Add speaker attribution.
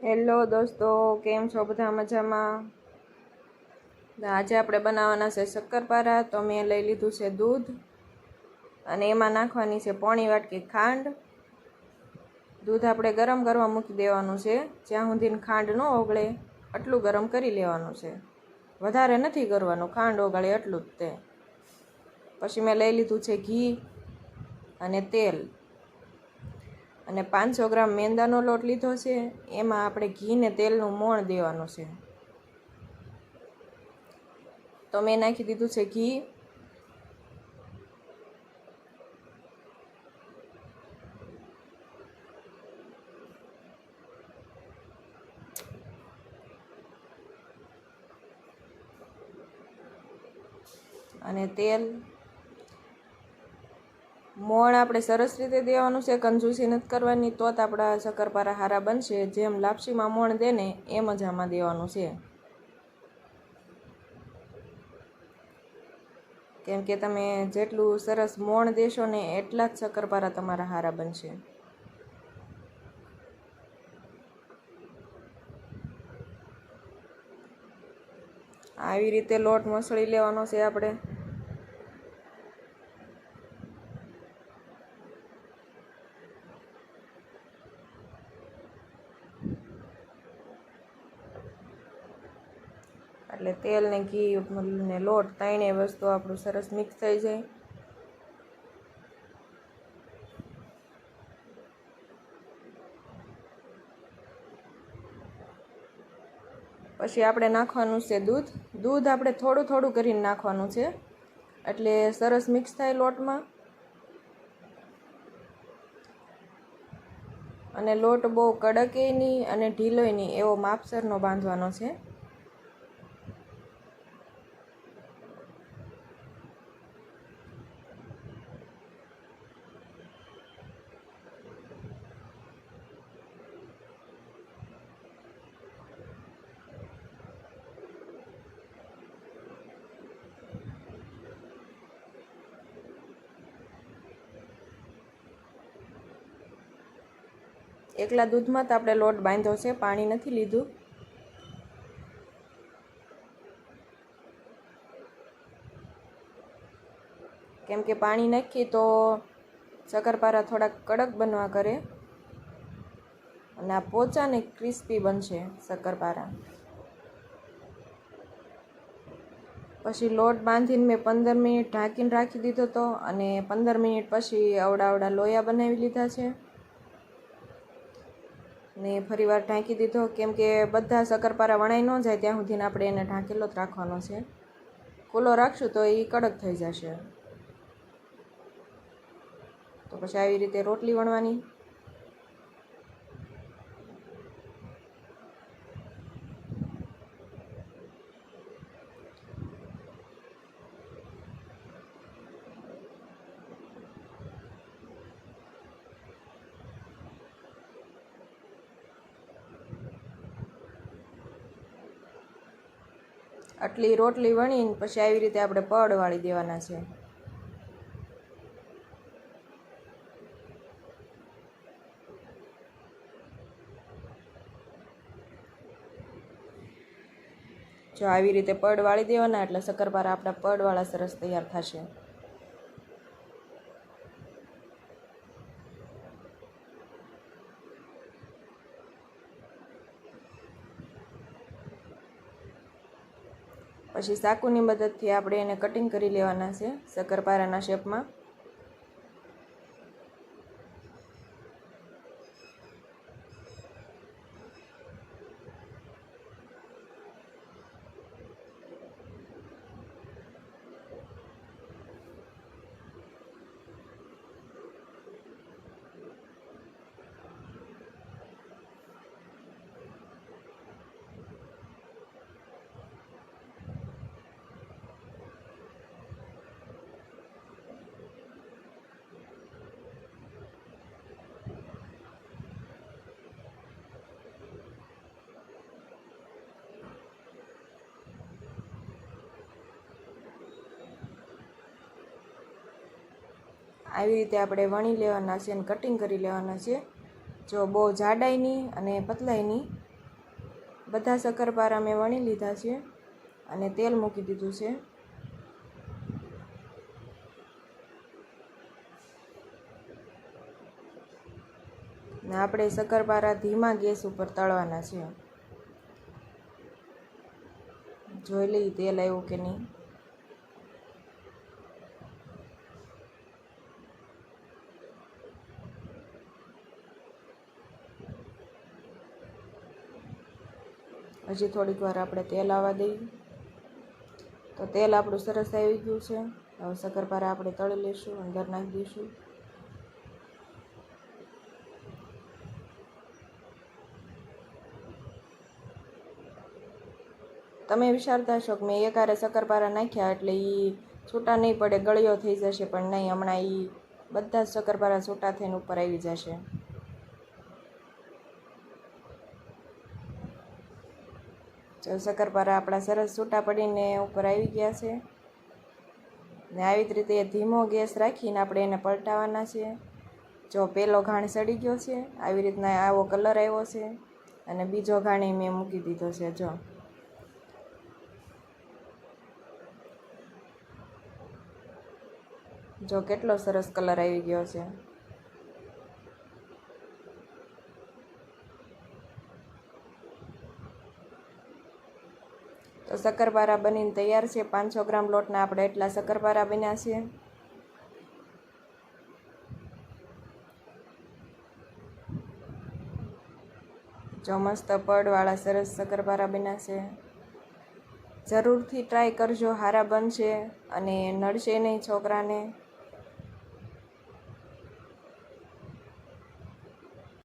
Speaker 1: Hello દોસ્તો, કેમ છો? બધા મજામાં? આજે આપણે બનાવવાના છે શક્કરપારા. તો મેં લઈ લીધું છે દૂધ અને એમાં નાખવાની છે પોણી વાટકી ખાંડ. દૂધ આપણે ગરમ કરવા મૂકી દેવાનું છે, જ્યાં સુધી ખાંડ ન ઓગળે આટલું ગરમ કરી લેવાનું છે. વધારે નથી કરવાનું, ખાંડ ઓગળે એટલું જ તે. પછી મેં લઈ લીધું છે ઘી અને તેલ અને 500 ગ્રામ મેંદાનો લોટ લીધો છે. એમાં આપણે ઘી ને તેલનું મોણ દેવાનું છે. તો મેં નાખી દીધું છે ઘી અને તેલ. મોણ આપણે સરસ રીતે દેવાનું છે, કંજૂસી નથી કરવાની, તો જ આપણા શક્કરપારા હારા બનશે. જેમ લાપસીમાં મોણ દે ને એમ જ આમાં દેવાનું છે, કેમ કે તમે જેટલું સરસ મોણ દેશો ને એટલા જ શક્કરપારા તમારા હારા બનશે. આવી રીતે લોટ મસળી લેવાનો છે આપણે. એટલે તેલ ને ઘી ને લોટ ત્રણેય વસ્તુ આપણું સરસ મિક્સ થઈ જાય. પછી આપણે નાખવાનું છે દૂધ. દૂધ આપણે થોડું થોડું કરીને નાખવાનું છે, એટલે સરસ મિક્સ થાય લોટમાં. અને લોટ બહુ કડકે નહીં અને ઢીલોય નહીં, એવો માપસરનો બાંધવાનો છે. એકલા દૂધમાં જ આપણે લોટ બાંધ્યો છે, પાણી નથી લીધું. કેમ કે પાણી નાખીએ તો શક્કરપારા થોડાક કડક બનવા કરે અને આ પોચા ને ક્રિસ્પી બનશે શક્કરપારા. પછી લોટ બાંધીને મેં 15 મિનિટ ઢાંકીને રાખી દીધો હતો અને 15 મિનિટ પછી અવડા લોયા બનાવી લીધા છે ને ફરી વાર ઢાંકી દીધો, કેમ કે બધા શક્કરપારા વણાઈ ન જાય ત્યાં સુધીને આપણે એને ઢાંકેલો જ રાખવાનો છે. ખુલ્લો રાખશું તો એ કડક થઈ જશે. તો પછી આવી રીતે રોટલી વણવાની. આટલી રોટલી વણીને પછી આવી રીતે આપણે પડ વાળી દેવાના છે. જો આવી રીતે પડ વાળી દેવાના એટલે શક્કરપારા આપણા પડવાળા સરસ તૈયાર થશે. પછી ચાકુની મદદથી આપણે એને કટિંગ કરી લેવાના છે શક્કરપારાના શેપમાં. આવી રીતે આપણે વણી લેવાના છે અને કટિંગ કરી લેવાના છે. જો બહુ જાડાઈ નહીં અને પતલાઈ નહીં, બધા શક્કરપારા મેં વણી લીધા છે અને તેલ મૂકી દીધું છે. ને આપણે શક્કરપારા ધીમા ગેસ ઉપર તળવાના છે. જોઈ લઈ તેલ આવ્યું કે નહીં. હજી થોડીક વાર આપણે તેલ આવવા દઈએ. તો તેલ આપણું સરસ આવી ગયું છે. હવે શક્કરપારા આપણે તળી લઈશું, અંદર નાખી દઈશું. તમે વિચારતા હશો કે મેં એકારે શક્કરપારા નાખ્યા એટલે એ છૂટા નહીં પડે, ગળ્યો થઈ જશે, પણ નહીં, હમણાં એ બધા જ શક્કરપારા છૂટા થઈને ઉપર આવી જશે. જો શક્કરપારા આપણા સરસ છૂટા પડીને ઉપર આવી ગયા છે. ને આવી જ રીતે ધીમો ગેસ રાખીને આપણે એને પલટાવવાના છે. જો પહેલો ઘાણ સડી ગયો છે, આવી રીતના આવો કલર આવ્યો છે, અને બીજો ઘાણી મેં મૂકી દીધો છે. જો કેટલો સરસ કલર આવી ગયો છે. તો શક્કરપારા બનીને તૈયાર છે. 500 ગ્રામ લોટના આપણે એટલા શક્કરપારા બન્યા છે. જો મસ્ત પડવાળા સરસ શક્કરપારા બન્યા છે. જરૂરથી ટ્રાય કરજો, હારા બનશે અને નડશે નહીં છોકરાને.